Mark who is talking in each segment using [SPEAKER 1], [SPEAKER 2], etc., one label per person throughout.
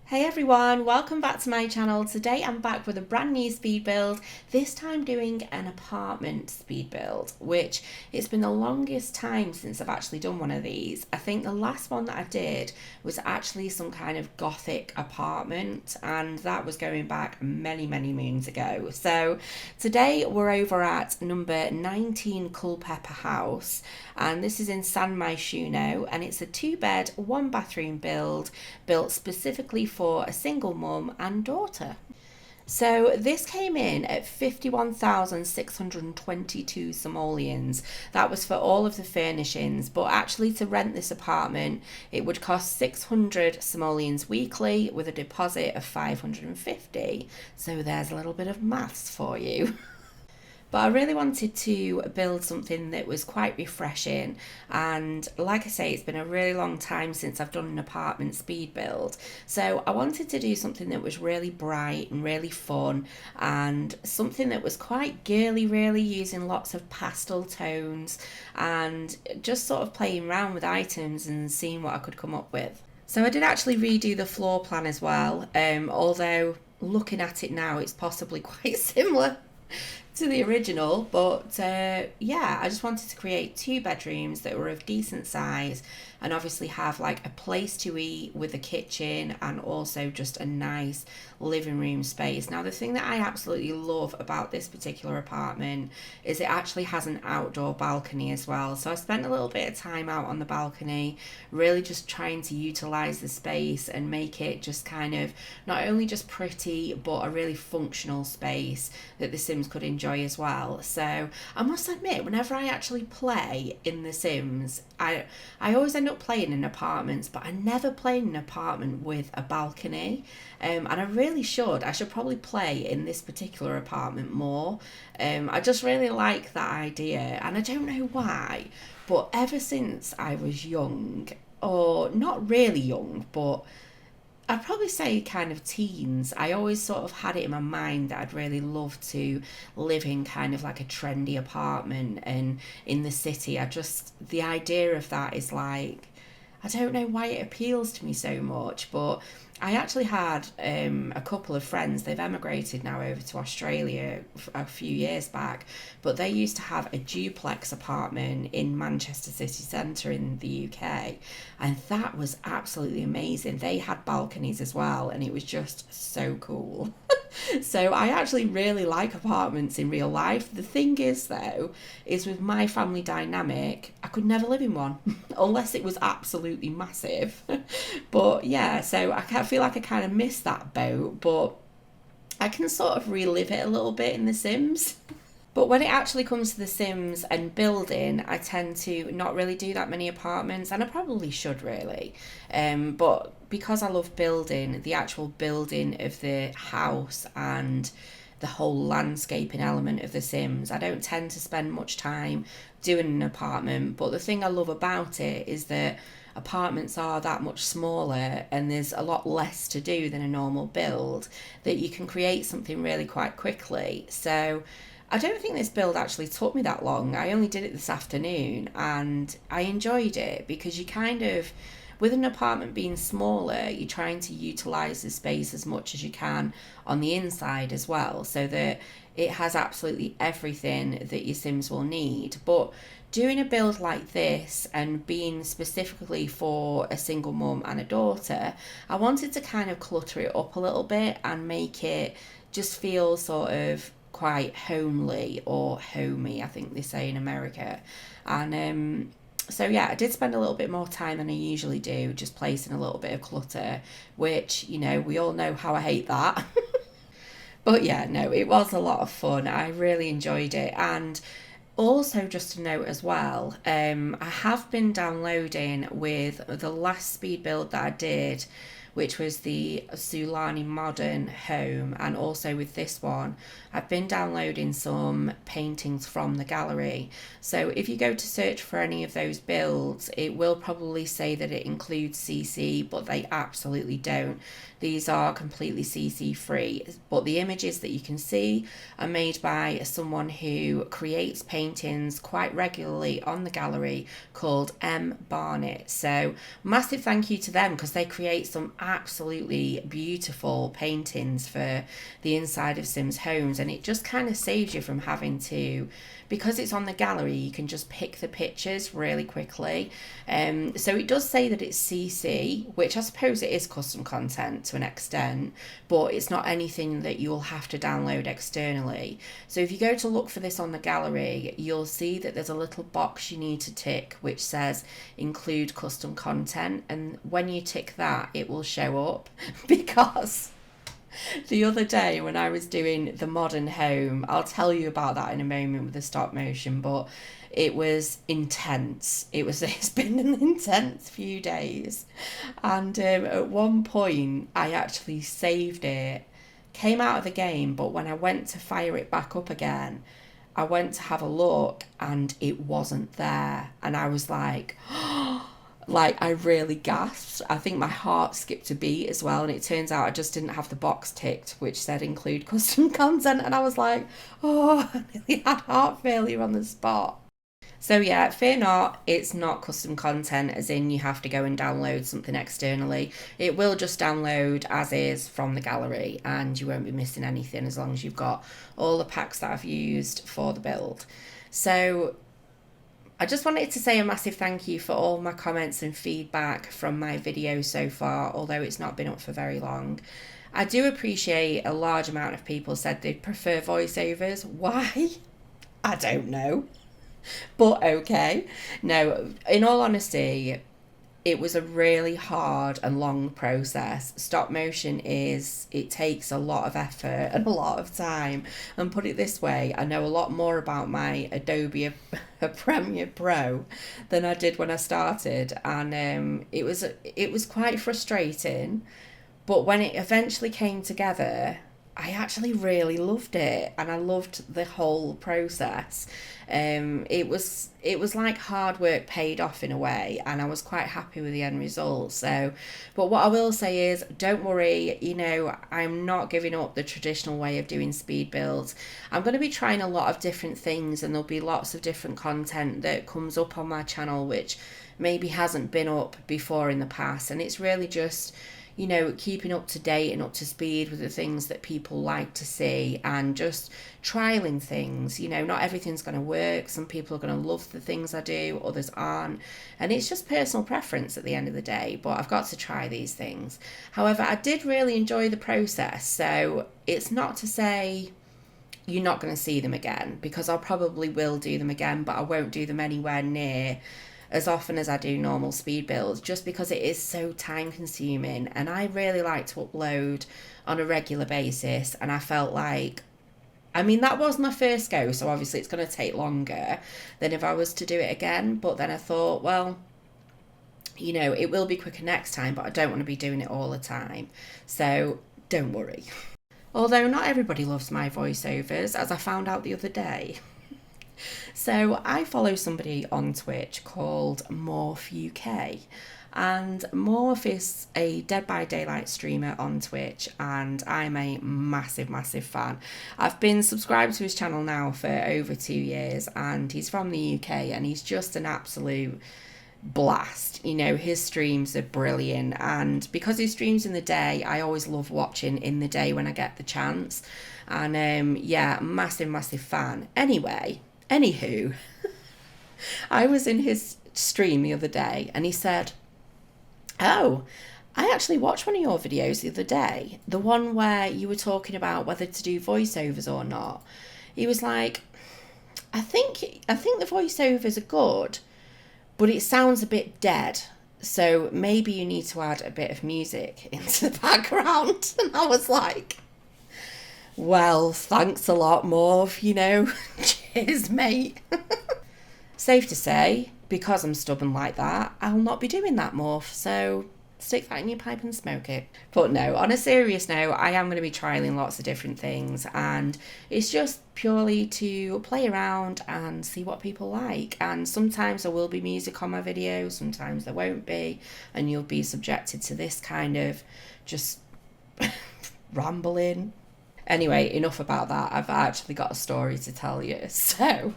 [SPEAKER 1] Hey everyone, welcome back to my channel. Today I'm back with a brand new speed build, this time doing an apartment speed build, which it's been the longest time since I've actually done one of these. I think the last one that I did was actually some kind of gothic apartment, and that was going back many moons ago. So today we're over at number 19 Culpepper House, and this is in San Myshuno, and it's a 2-bed, 1-bathroom build built specifically for a single mum and daughter. So this came in at 51,622 simoleons. That was for all of the furnishings, but actually to rent this apartment, it would cost 600 simoleons weekly with a deposit of 550. So there's a little bit of maths for you. But I really wanted to build something that was quite refreshing, and like I say, it's been a really long time since I've done an apartment speed build, so I wanted to do something that was really bright and really fun, and something that was quite girly, really, using lots of pastel tones and just sort of playing around with items and seeing what I could come up with. So I did actually redo the floor plan as well, although looking at it now it's possibly quite similar to the original, but yeah, I just wanted to create 2 bedrooms that were of decent size and obviously have like a place to eat with a kitchen and also just a nice living room space. Now, the thing that I absolutely love about this particular apartment is it actually has an outdoor balcony as well. So I spent a little bit of time out on the balcony, really just trying to utilize the space and make it just kind of not only just pretty, but a really functional space that the Sims could enjoy as well. So I must admit, whenever I actually play in The Sims, I always end up playing in apartments, but I never play in an apartment with a balcony. And I really should. I should probably play in this particular apartment more. I just really like that idea, and I don't know why, but ever since I was young, or not really young, but I'd probably say kind of teens, I always sort of had it in my mind that I'd really love to live in kind of like a trendy apartment and in the city. The idea of that is like, I don't know why it appeals to me so much, but I actually had a couple of friends. They've emigrated now over to Australia a few years back, but they used to have a duplex apartment in Manchester city centre in the UK, and that was absolutely amazing. They had balconies as well, and it was just so cool. So I actually really like apartments in real life. The thing is, though, is with my family dynamic, I could never live in one unless it was absolutely massive. But yeah, so I feel like I kind of missed that boat, but I can sort of relive it a little bit in The Sims. But when it actually comes to The Sims and building, I tend to not really do that many apartments, and I probably should really. But because I love building, the actual building of the house and the whole landscaping element of The Sims, I don't tend to spend much time doing an apartment. But the thing I love about it is that apartments are that much smaller and there's a lot less to do than a normal build, that you can create something really quite quickly. So I don't think this build actually took me that long. I only did it this afternoon and I enjoyed it because you kind of, with an apartment being smaller, you're trying to utilize the space as much as you can on the inside as well, so that it has absolutely everything that your Sims will need. But doing a build like this and being specifically for a single mum and a daughter, I wanted to kind of clutter it up a little bit and make it just feel sort of quite homely, or homey, I think they say in America. And so yeah, I did spend a little bit more time than I usually do just placing a little bit of clutter, which, you know, we all know how I hate that. But yeah, no, it was a lot of fun. I really enjoyed it. And also, just to note as well, I have been downloading with the last speed build that I did, which was the Sulani Modern Home, and also with this one, I've been downloading some paintings from the gallery. So if you go to search for any of those builds, it will probably say that it includes CC, but they absolutely don't. These are completely CC free, but the images that you can see are made by someone who creates paintings quite regularly on the gallery called M. Barnett. So massive thank you to them, because they create some absolutely beautiful paintings for the inside of Sims homes, and it just kind of saves you from having to, because it's on the gallery, you can just pick the pictures really quickly. So it does say that it's CC, which I suppose it is custom content to an extent, but it's not anything that you'll have to download externally. So if you go to look for this on the gallery, you'll see that there's a little box you need to tick which says include custom content, and when you tick that, it will show up. Because the other day when I was doing the modern home, I'll tell you about that in a moment with the stop motion, but it was intense. It's been an intense few days. And at one point, I actually saved it, came out of the game, but when I went to fire it back up again, I went to have a look and it wasn't there. And I was like, like, I really gasped. I think my heart skipped a beat as well. And it turns out I just didn't have the box ticked, which said include custom content. And I was like, oh, I nearly had heart failure on the spot. So yeah, fear not, it's not custom content as in you have to go and download something externally. It will just download as is from the gallery, and you won't be missing anything as long as you've got all the packs that I've used for the build. So I just wanted to say a massive thank you for all my comments and feedback from my video so far, although it's not been up for very long. I do appreciate a large amount of people said they'd prefer voiceovers. Why? I don't know. But okay. No, in all honesty, it was a really hard and long process. Stop motion it takes a lot of effort and a lot of time. And put it this way, I know a lot more about my Adobe Premiere Pro than I did when I started. And it was quite frustrating. But when it eventually came together, I actually really loved it, and I loved the whole process. It was like hard work paid off in a way, and I was quite happy with the end result. So, but what I will say is, don't worry, I'm not giving up the traditional way of doing speed builds. I'm going to be trying a lot of different things, and there'll be lots of different content that comes up on my channel which maybe hasn't been up before in the past, and it's really just keeping up to date and up to speed with the things that people like to see, and just trialing things. Not everything's going to work. Some people are going to love the things I do, others aren't. And it's just personal preference at the end of the day, but I've got to try these things. However, I did really enjoy the process, so it's not to say you're not going to see them again, because I probably will do them again, but I won't do them anywhere near as often as I do normal speed builds, just because it is so time consuming, and I really like to upload on a regular basis. And I felt like, that was my first go, so obviously it's going to take longer than if I was to do it again. But then I thought, well, it will be quicker next time, but I don't want to be doing it all the time, so don't worry. Although not everybody loves my voiceovers, as I found out the other day. So I follow somebody on Twitch called Morph UK, and Morph is a Dead by Daylight streamer on Twitch, and I'm a massive fan. I've been subscribed to his channel now for over 2 years, and he's from the UK, and he's just an absolute blast. His streams are brilliant, and because he streams in the day, I always love watching in the day when I get the chance. And yeah, massive fan. Anywho, I was in his stream the other day, and he said, oh, I actually watched one of your videos the other day, the one where you were talking about whether to do voiceovers or not. He was like, I think the voiceovers are good, but it sounds a bit dead, so maybe you need to add a bit of music into the background. And I was like, well, thanks a lot, Morph, cheers, mate. Safe to say, because I'm stubborn like that, I'll not be doing that, Morph, so stick that in your pipe and smoke it. But no, on a serious note, I am going to be trialing lots of different things, and it's just purely to play around and see what people like. And sometimes there will be music on my videos, sometimes there won't be, and you'll be subjected to this kind of just rambling. Anyway, enough about that. I've actually got a story to tell you. So,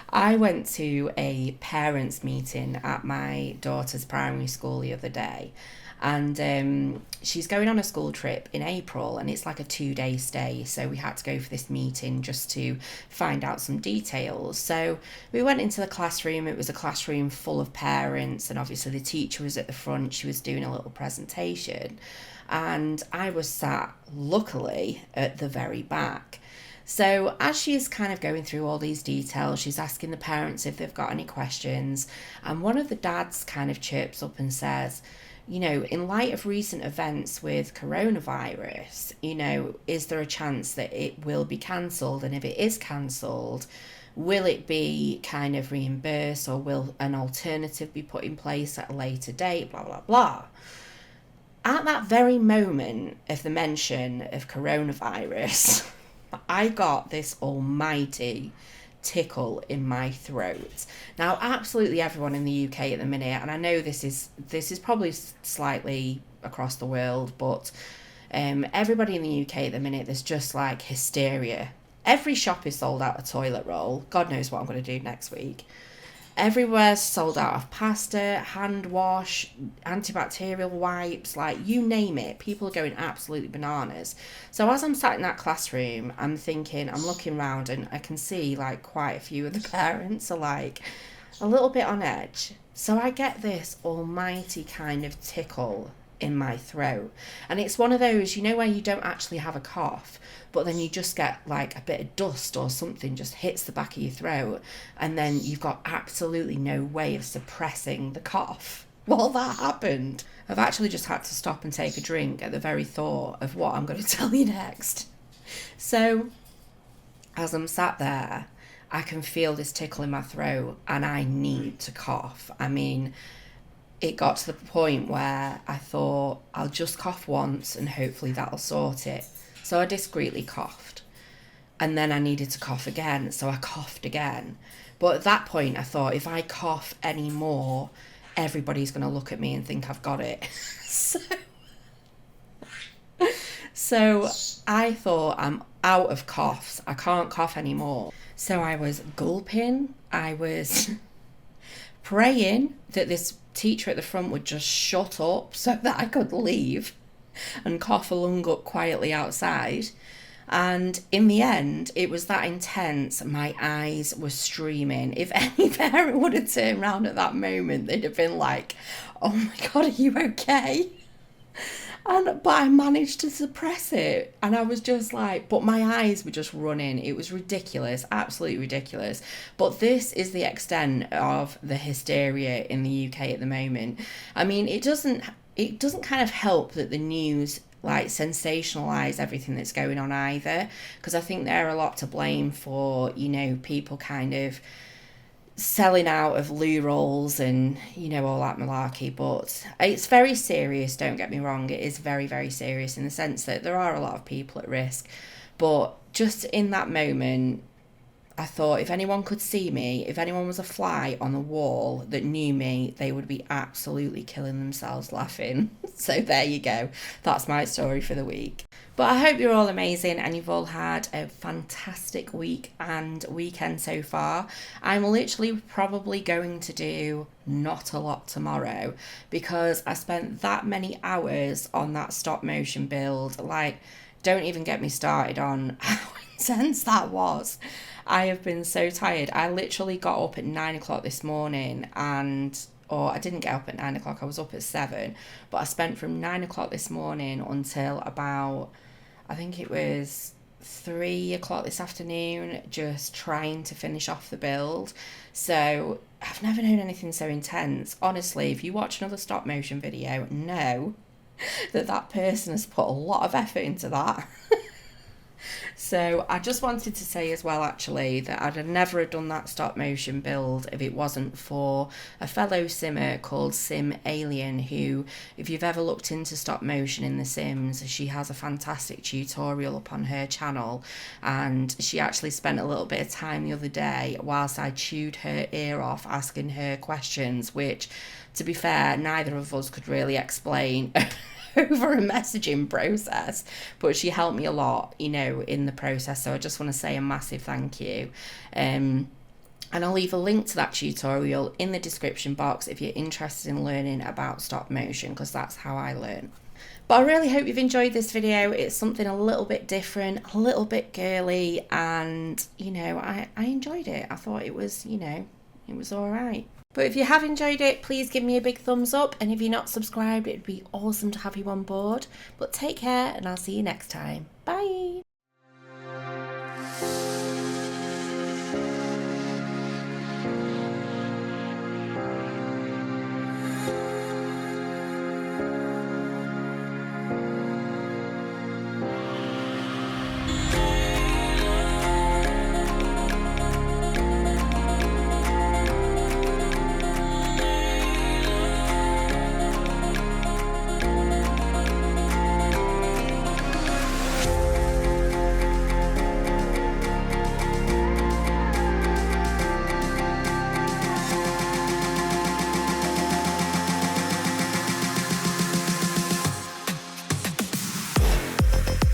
[SPEAKER 1] I went to a parents' meeting at my daughter's primary school the other day, And she's going on a school trip in April, and it's like a 2-day stay, so we had to go for this meeting just to find out some details. So we went into the classroom. It was a classroom full of parents, and obviously the teacher was at the front. She was doing a little presentation, and I was sat, luckily, at the very back. So as she's kind of going through all these details, she's asking the parents if they've got any questions, and one of the dads kind of chirps up and says, you know, in light of recent events with coronavirus, you know, is there a chance that it will be cancelled? And if it is cancelled, will it be kind of reimbursed, or will an alternative be put in place at a later date? Blah, blah, blah. At that very moment of the mention of coronavirus, I got this almighty tickle in my throat. Now, absolutely everyone in the UK at the minute, and I know this is probably slightly across the world, but everybody in the UK at the minute, there's just like hysteria. Every shop is sold out of toilet roll. God knows what I'm going to do next week. Everywhere's sold out of pasta, hand wash, antibacterial wipes, like you name it. People are going absolutely bananas. So as I'm sat in that classroom, I'm looking around, and I can see like quite a few of the parents are like a little bit on edge. So I get this almighty kind of tickle in my throat. And it's one of those, you know, where you don't actually have a cough, but then you just get like a bit of dust or something just hits the back of your throat, and then you've got absolutely no way of suppressing the cough. Well, that happened. I've actually just had to stop and take a drink at the very thought of what I'm going to tell you next. So as I'm sat there, I can feel this tickle in my throat, and I need to cough. I mean, it got to the point where I thought, I'll just cough once and hopefully that'll sort it. So I discreetly coughed, and then I needed to cough again, so I coughed again. But at that point I thought, if I cough any more, everybody's going to look at me and think I've got it. So I thought, I'm out of coughs, I can't cough anymore. So I was gulping, I was praying that this teacher at the front would just shut up so that I could leave and cough a lung up quietly outside. And in the end, it was that intense, my eyes were streaming. If any parent would have turned around at that moment, they'd have been like, oh my God, are you okay? But I managed to suppress it, and I was just like, but my eyes were just running. It was ridiculous, absolutely ridiculous. But this is the extent of the hysteria in the UK at the moment. I mean, it doesn't kind of help that the news like sensationalize everything that's going on either, because I think they're a lot to blame for, you know, people kind of selling out of loo rolls and, you know, all that malarkey. But it's very serious, don't get me wrong. It is very, very serious in the sense that there are a lot of people at risk. But just in that moment, I thought, if anyone could see me, if anyone was a fly on the wall that knew me, they would be absolutely killing themselves laughing. So there you go. That's my story for the week. But I hope you're all amazing and you've all had a fantastic week and weekend so far. I'm literally probably going to do not a lot tomorrow because I spent that many hours on that stop motion build. Like, don't even get me started on how intense that was. I have been so tired. I literally got up at 9 o'clock this morning or I didn't get up at 9 o'clock, I was up at 7, but I spent from 9 o'clock this morning until about, I think it was 3 o'clock this afternoon, just trying to finish off the build. So I've never known anything so intense. Honestly, if you watch another stop motion video, know that person has put a lot of effort into that. So I just wanted to say as well, actually, that I'd have never have done that stop motion build if it wasn't for a fellow simmer called Sim Alien, who, if you've ever looked into stop motion in The Sims, she has a fantastic tutorial up on her channel, and she actually spent a little bit of time the other day whilst I chewed her ear off asking her questions, which, to be fair, neither of us could really explain over a messaging process, but she helped me a lot, you know, in the process. So I just want to say a massive thank you. And And I'll leave a link to that tutorial in the description box if you're interested in learning about stop motion, because that's how I learn. But I really hope you've enjoyed this video. It's something a little bit different, a little bit girly, and you know, I enjoyed it. I thought it was, you know, it was all right. But if you have enjoyed it, please give me a big thumbs up, and if you're not subscribed, it'd be awesome to have you on board. But take care, and I'll see you next time. Bye.